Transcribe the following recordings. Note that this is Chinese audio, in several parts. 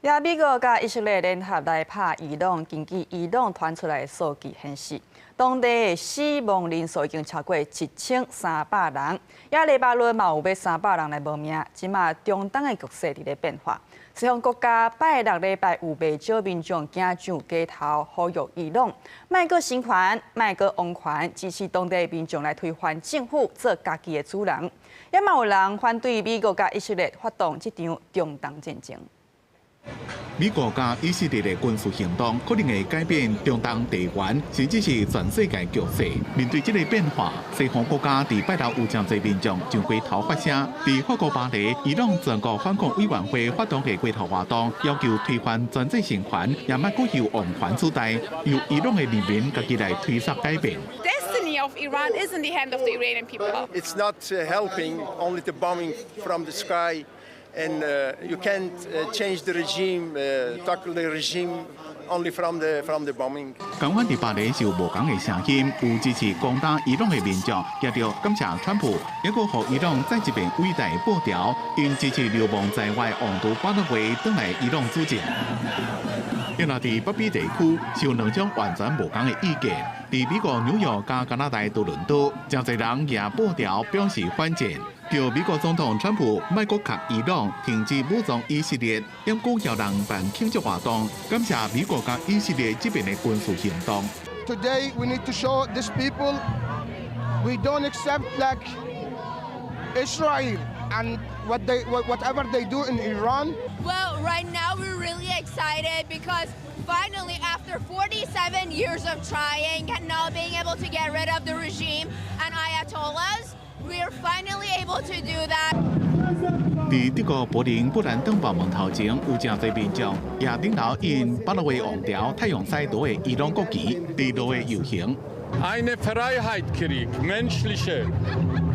也美国甲以色列联合来拍伊朗，根据伊朗传出来的数据显示，当地的死亡人数已经超过1300人，也黎巴嫩嘛有要300人来无命。即马中东的局势伫咧变化，西方国家拜6礼拜有袂少民众走上街头呼吁伊朗，卖个新权，卖个王权，支持当地民众来推翻政府，做家己的主人。也嘛有人反对美国甲以色列发动这场中东战争。 美国加以色列的军事行动可能会改变中东地缘，甚至是全世界局势。面对这个变化，西方国家伫拜六有真侪民众上街头发声。伫法国巴黎，伊朗全国反恐委员会发动的街头活动，要求推翻专制政权，也莫搁由王权取代，由伊朗的人民家己来推动改变。 destiny of Iran is in the hand of the Iranian people. It's not helping only the bombing from the sky, and you can't change the regime, tackle the regime only from the bombing. 港湾伫巴黎是有无同的声音，有支持攻打伊朗的民众，也着感谢川普，也阁互伊朗再一遍伟大的报条，因支持流亡在外王储巴勒维转来伊朗主政。 因若伫北美地区，是有2种完全无同的意见。伫美国纽约加加拿大多伦多，真侪人也报条表示反战，叫美国总统川普莫搁卡伊朗停止武装以色列，因故要人办庆祝活动，感谢美国甲以色列这边的军事行动。 Today we need to show these people we don't accept like Israel and whatever they do in Iran. Well, right now we're really excited because finally, after 47 years of trying and not being able to get rid of the regime and Ayatollahs, we are finally able to do that. 伫德国柏林布兰登堡门头前，有真侪民众也领导因巴勒维王朝太阳赛道的伊朗国旗，伫路的游行。 Eine Freiheitskrieg, menschliche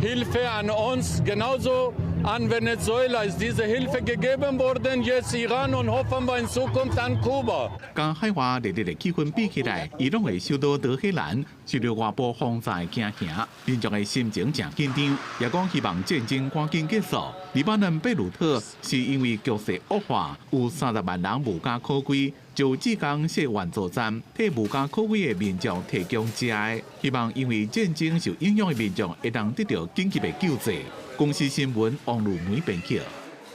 Hilfe an uns, genauso an Venezuela ist diese Hilfe gegeben worden, jetzt Iran und hoffen wir in Zukunft an Kuba. 甲海外热烈的气氛比起来，伊朗的首都德黑兰受到外部轰炸的惊吓，民众的心情真紧张，也讲希望战争赶紧结束。黎巴嫩贝鲁特是因为局势恶化，有30万人无家可归。 就志工设援助站，替无家可归的民众提供食的，希望因为战争受影响的民众会当得到紧急的救济。公司新闻网络媒编辑。